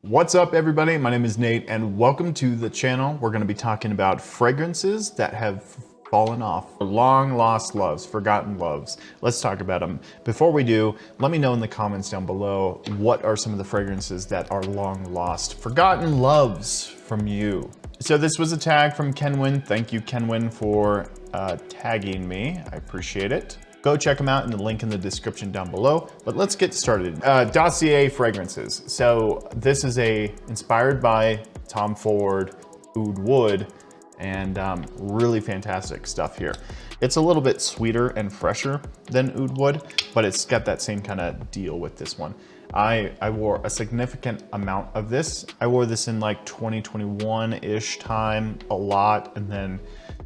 What's up, everybody? My name is Nate and welcome to the channel. We're going to be talking about fragrances that have fallen off, long lost loves, forgotten loves. Let's talk about them. Before we do, let me know in the comments down below what are some of the fragrances that are long lost, forgotten loves from you. So this was a tag from Kenwin. Thank you, Kenwin, for tagging me. I appreciate it. Go check them out in the link in the description down below. But let's get started. Dossier fragrances. So this is inspired by Tom Ford, Oud Wood, and really fantastic stuff here. It's a little bit sweeter and fresher than Oud Wood, but it's got that same kind of deal with this one. I wore a significant amount of this. I wore this in like 2021-ish time a lot, and then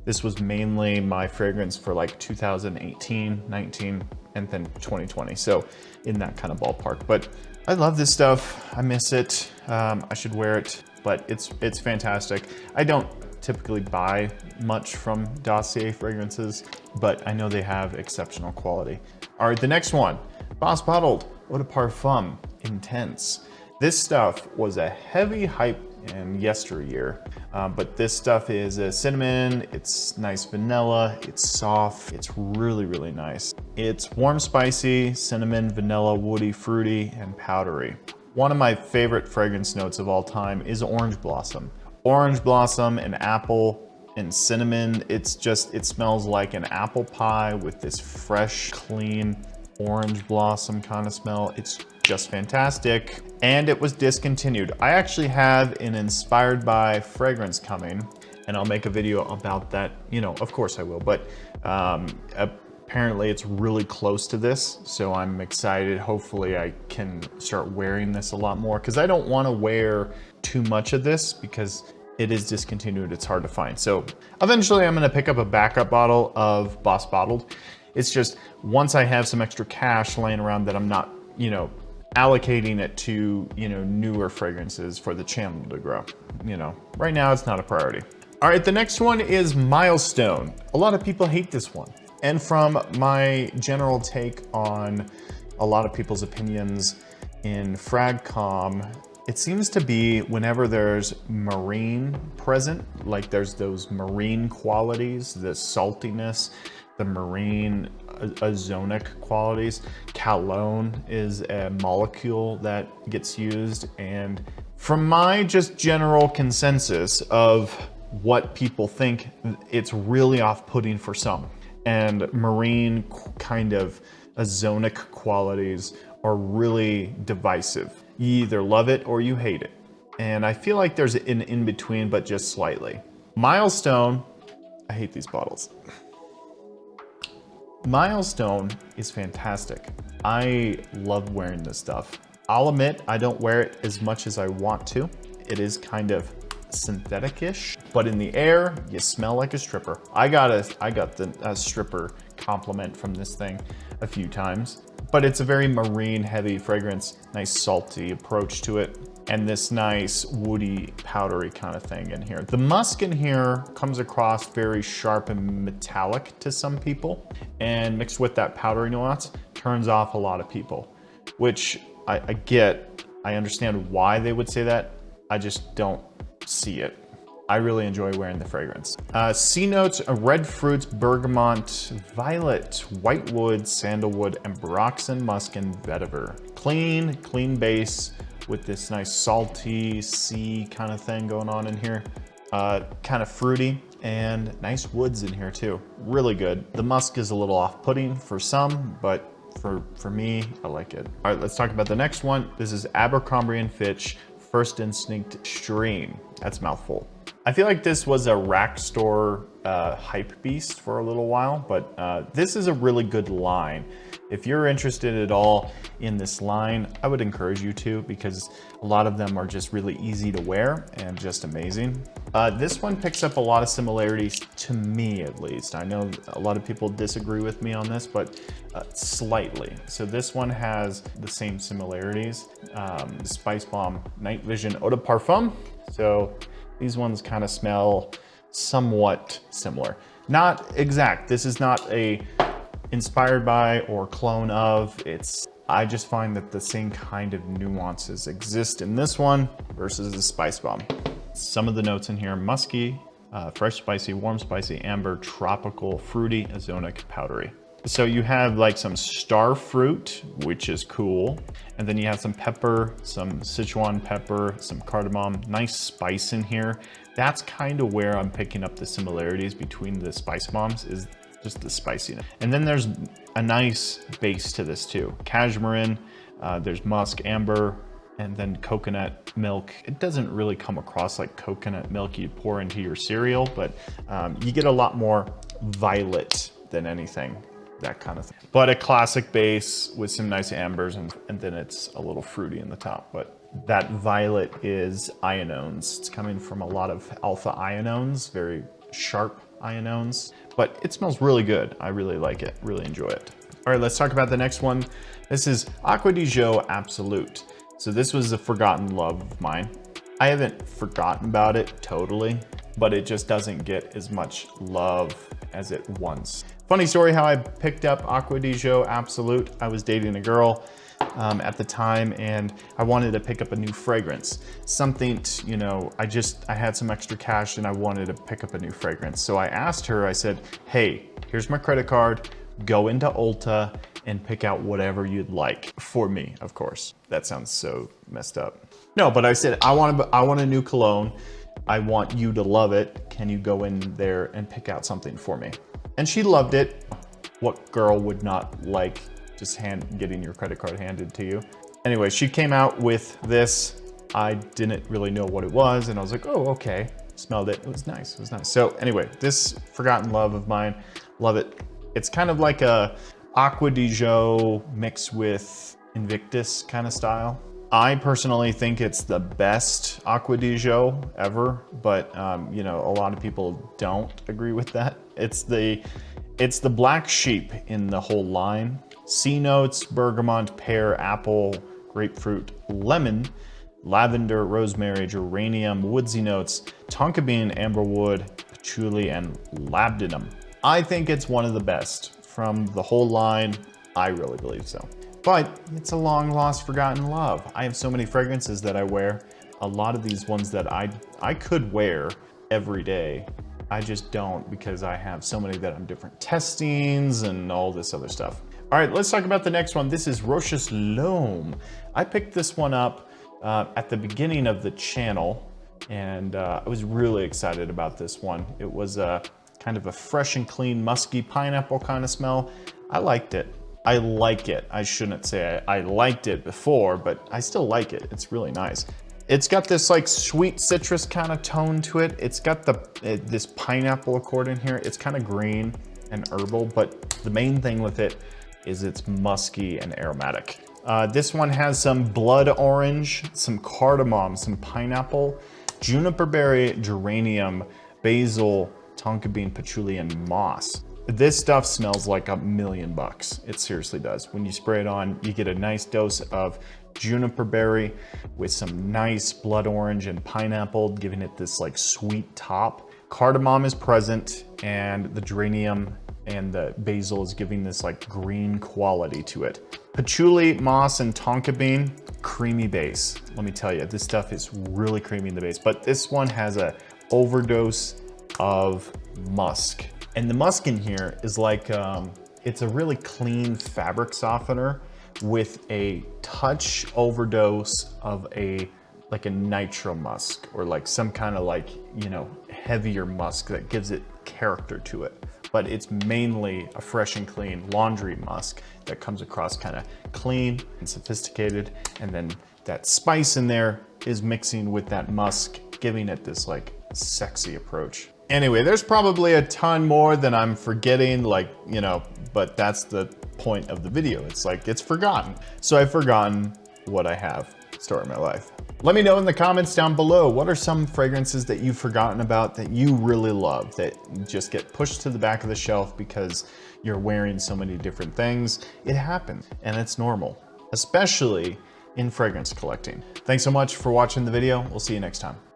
this was mainly my fragrance for like 2018, 19, and then 2020. So in that kind of ballpark. But I love this stuff. I miss it. I should wear it, but it's fantastic. I don't typically buy much from Dossier fragrances, but I know they have exceptional quality. All right, the next one, Boss Bottled Eau de Parfum Intense. This stuff was a heavy hype in yesteryear, but this stuff is a cinnamon, it's nice vanilla, it's soft, it's really, really nice. It's warm, spicy, cinnamon, vanilla, woody, fruity, and powdery. One of my favorite fragrance notes of all time is orange blossom. Orange blossom and apple and cinnamon. It smells like an apple pie with this fresh, clean orange blossom kind of smell. It's just fantastic. And it was discontinued. I actually have an inspired by fragrance coming, and I'll make a video about that. You know, of course I will, but apparently it's really close to this. So I'm excited. Hopefully I can start wearing this a lot more, because I don't want to wear too much of this because it is discontinued. It's hard to find. So eventually I'm going to pick up a backup bottle of Boss Bottled. It's just once I have some extra cash laying around that I'm not, allocating it to, newer fragrances for the channel to grow. Right now it's not a priority. All right, the next one is Milestone. A lot of people hate this one. And from my general take on a lot of people's opinions in FragCom, it seems to be whenever there's marine present, like there's those marine qualities, the saltiness, the marine ozonic qualities. Cologne is a molecule that gets used. And from my just general consensus of what people think, it's really off-putting for some. And marine kind of ozonic qualities are really divisive. You either love it or you hate it. And I feel like there's an in-between, but just slightly. Milestone, I hate these bottles. Milestone is fantastic. I love wearing this stuff. I'll admit I don't wear it as much as I want to. It is kind of synthetic-ish, but in the air, you smell like a stripper. I got the stripper compliment from this thing a few times, but it's a very marine heavy fragrance, nice salty approach to it, and this nice woody powdery kind of thing in here. The musk in here comes across very sharp and metallic to some people, and mixed with that powdery nuance turns off a lot of people, which I get. I understand why they would say that. I just don't see it. I really enjoy wearing the fragrance. C notes, red fruits, bergamot, violet, whitewood, sandalwood, ambroxan, musk, and vetiver. Clean base with this nice salty sea kind of thing going on in here. Kind of fruity and nice woods in here too. Really good. The musk is a little off-putting for some, but for me, I like it. All right, let's talk about the next one. This is Abercrombie & Fitch First Instinct Stream. That's a mouthful. I feel like this was a rack store hype beast for a little while, but this is a really good line. If you're interested at all in this line, I would encourage you to, because a lot of them are just really easy to wear and just amazing. This one picks up a lot of similarities, to me at least. I know a lot of people disagree with me on this, but slightly. So this one has the same similarities. Spice Bomb Night Vision Eau de Parfum. So these ones kind of smell somewhat similar. Not exact. This is not a inspired by or clone of. It's I just find that the same kind of nuances exist in this one versus the Spice Bomb. Some of the notes in here: musky, fresh spicy, warm spicy, amber, tropical, fruity, ozonic, powdery. So you have like some star fruit, which is cool. And then you have some pepper, some Sichuan pepper, some cardamom, nice spice in here. That's kind of where I'm picking up the similarities between the Spice Bombs, is just the spiciness. And then there's a nice base to this too. Cashmere, there's musk, amber, and then coconut milk. It doesn't really come across like coconut milk you pour into your cereal, but you get a lot more violet than anything, that kind of thing. But a classic base with some nice ambers, and then it's a little fruity in the top. But that violet is ionones. It's coming from a lot of alpha ionones, very sharp ionones, but it smells really good. I really like it, really enjoy it. All right, let's talk about the next one. This is Acqua di Gio Absolute. So this was a forgotten love of mine. I haven't forgotten about it totally, but it just doesn't get as much love as it once. Funny story how I picked up Acqua di Gio Absolute. I was dating a girl at the time, and I wanted to pick up a new fragrance. Something, you know, I had some extra cash and I wanted to pick up a new fragrance. So I asked her, I said, hey, here's my credit card, go into Ulta and pick out whatever you'd like for me, of course. That sounds so messed up. No, but I said, I want a new cologne. I want you to love it. Can you go in there and pick out something for me? And she loved it. What girl would not like just getting your credit card handed to you? Anyway, she came out with this. I didn't really know what it was, and I was like, oh, okay. Smelled it, it was nice, it was nice. So anyway, this forgotten love of mine, love it. It's kind of like a Acqua di Gio mixed with Invictus kind of style. I personally think it's the best Acqua di Gio ever, but you know, a lot of people don't agree with that. It's the black sheep in the whole line. C notes: bergamot, pear, apple, grapefruit, lemon, lavender, rosemary, geranium, woodsy notes, tonka bean, amberwood, patchouli, and labdanum. I think it's one of the best from the whole line. I really believe so. But it's a long lost, forgotten love. I have so many fragrances that I wear. A lot of these ones that I could wear every day, I just don't, because I have so many that I'm different testings and all this other stuff. All right, let's talk about the next one. This is Roche's L'Homme. I picked this one up at the beginning of the channel, and I was really excited about this one. It was kind of a fresh and clean, musky pineapple kind of smell. I liked it. I like it. I shouldn't say I liked it before, but I still like it. It's really nice. It's got this like sweet citrus kind of tone to it. It's got this pineapple accord in here. It's kind of green and herbal, but the main thing with it is it's musky and aromatic. This one has some blood orange, some cardamom, some pineapple, juniper berry, geranium, basil, tonka bean, patchouli, and moss. This stuff smells like $1,000,000. It seriously does. When you spray it on, you get a nice dose of juniper berry with some nice blood orange and pineapple, giving it this like sweet top. Cardamom is present, and the geranium and the basil is giving this like green quality to it. Patchouli, moss, and tonka bean, creamy base. Let me tell you, this stuff is really creamy in the base, but this one has a overdose of musk. And the musk in here is like, it's a really clean fabric softener with a touch overdose of like a nitro musk, or like some kind of like, you know, heavier musk that gives it character to it. But it's mainly a fresh and clean laundry musk that comes across kind of clean and sophisticated. And then that spice in there is mixing with that musk, giving it this like sexy approach. Anyway, there's probably a ton more than I'm forgetting, like, you know, but that's the point of the video. It's like, it's forgotten. So I've forgotten what I have. Story of my life. Let me know in the comments down below, what are some fragrances that you've forgotten about that you really love, that just get pushed to the back of the shelf because you're wearing so many different things? It happens, and it's normal, especially in fragrance collecting. Thanks so much for watching the video. We'll see you next time.